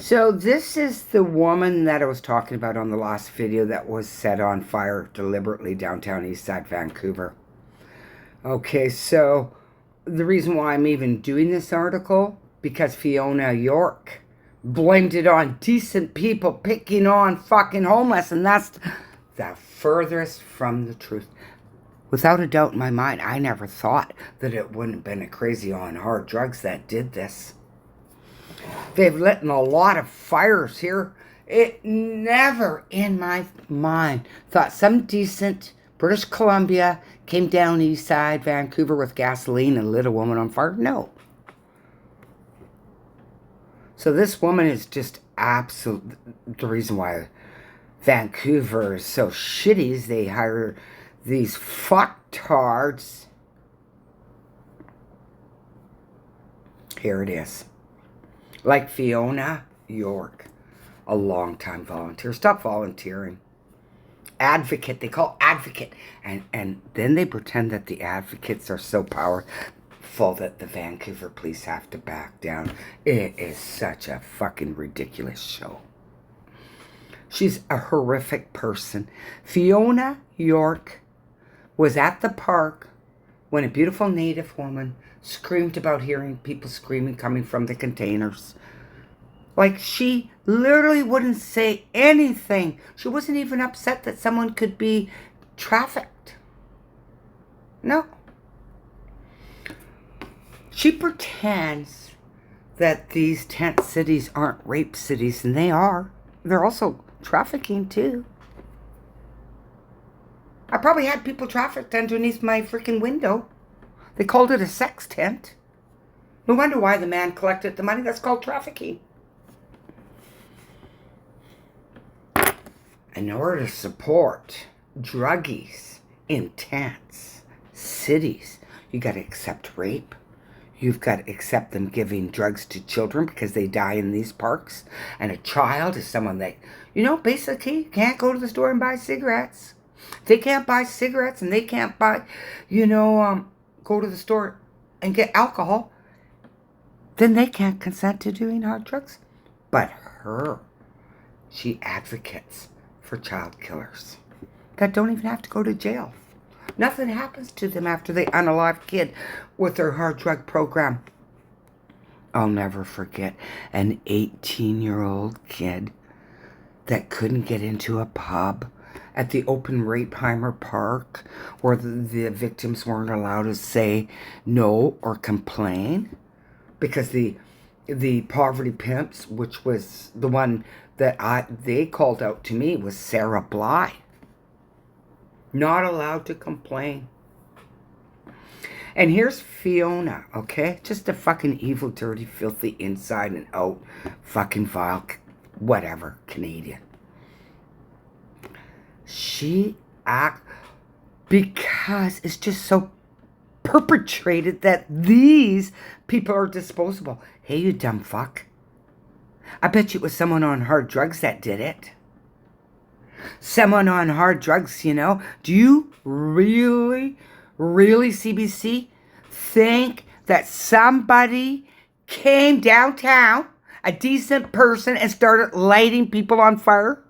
So this is the woman that I was talking about on the last video that was set on fire deliberately downtown Eastside, Vancouver. Okay, so the reason why I'm even doing this article, because Fiona York blamed it on decent people picking on fucking homeless, and that's the furthest from the truth. Without a doubt in my mind, I never thought that it wouldn't have been a crazy on hard drugs that did this. They've lit a lot of fires here. It never in my mind thought some decent British Columbia came down east side Vancouver with gasoline and lit a woman on fire. No. So this woman is just absolute. The reason why Vancouver is so shitty is they hire these fucktards. Here it is. Like Fiona York, a long-time volunteer. Stop volunteering. Advocate, they call advocate. And then they pretend that the advocates are so powerful that the Vancouver police have to back down. It is such a fucking ridiculous show. She's a horrific person. Fiona York was at the park when a beautiful Native woman screamed about hearing people screaming coming from the containers. Like, she literally wouldn't say anything. She wasn't even upset that someone could be trafficked. No. She pretends that these tent cities aren't rape cities, and they are. They're also trafficking too. I probably had people trafficked underneath my freaking window. They called it a sex tent. No wonder why the man collected the money. That's called trafficking. In order to support druggies in tents, cities, you got to accept rape. You've got to accept them giving drugs to children because they die in these parks. And a child is someone that, basically can't go to the store and buy cigarettes. They can't buy cigarettes and they can't buy, go to the store and get alcohol, then they can't consent to doing hard drugs. But she advocates for child killers that don't even have to go to jail. Nothing happens to them after they unalive kid with their hard drug program. I'll never forget an 18-year-old kid that couldn't get into a pub at the open Rapeheimer Park where the victims weren't allowed to say no or complain because the poverty pimps, which was the one that they called out to me, was Sarah Bly. Not allowed to complain. And here's Fiona, okay? Just a fucking evil, dirty, filthy inside and out, fucking vile, whatever, Canadian. She because it's just so perpetrated that these people are disposable. Hey, you dumb fuck. I bet you it was someone on hard drugs that did it. Someone on hard drugs, Do you really, CBC, think that somebody came downtown, a decent person, and started lighting people on fire?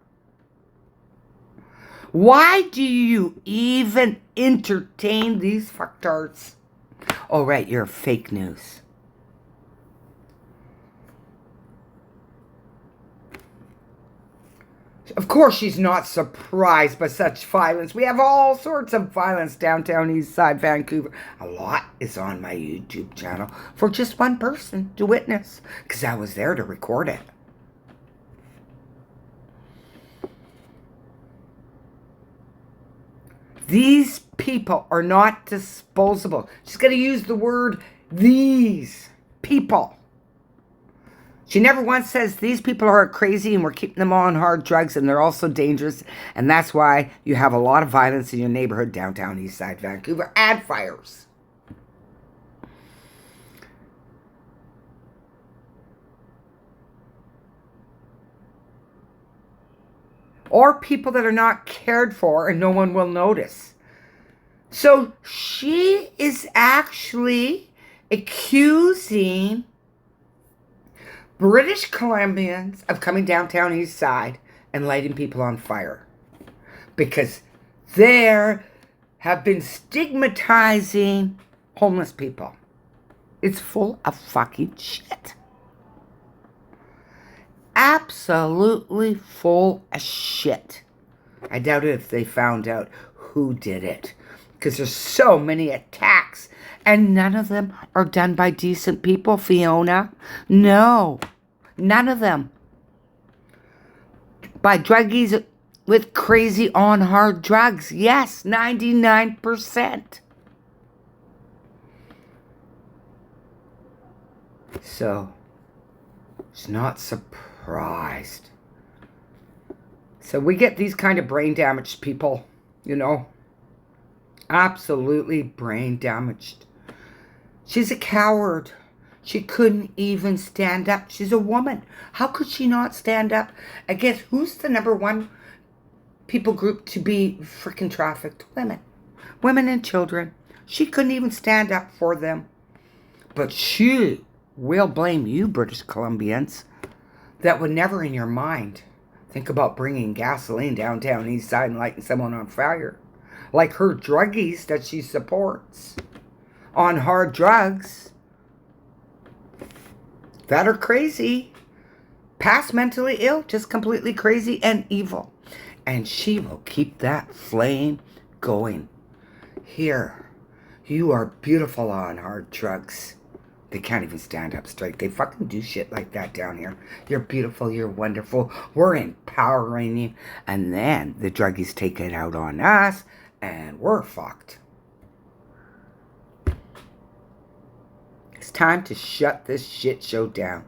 Why do you even entertain these fucktards? Oh, right, you're fake news. Of course she's not surprised by such violence. We have all sorts of violence downtown east side Vancouver. A lot is on my YouTube channel for just one person to witness, because I was there to record it. These people are not disposable. She's got to use the word these people. She never once says these people are crazy and we're keeping them on hard drugs and they're also dangerous. And that's why you have a lot of violence in your neighborhood downtown Eastside Vancouver and fires. Or people that are not cared for and no one will notice. So she is actually accusing British Columbians of coming downtown East Side and lighting people on fire. Because there have been stigmatizing homeless people. It's full of fucking shit. Absolutely full of shit. I doubt it if they found out who did it. Because there's so many attacks. And none of them are done by decent people, Fiona. No. None of them. By druggies with crazy on hard drugs. Yes, 99%. So, it's not surprised. So we get these kind of brain damaged people, you know. Absolutely brain damaged. She's a coward. She couldn't even stand up. She's a woman. How could she not stand up against who's the number one people group to be freaking trafficked? Women. Women and children. She couldn't even stand up for them. But she will blame you, British Columbians. That would never in your mind think about bringing gasoline downtown East Side and lighting someone on fire. Like her druggies that she supports on hard drugs that are crazy, past mentally ill, just completely crazy and evil. And she will keep that flame going. Here, you are beautiful on hard drugs. They can't even stand up straight. They fucking do shit like that down here. You're beautiful. You're wonderful. We're empowering you. And then the druggies take it out on us. And we're fucked. It's time to shut this shit show down.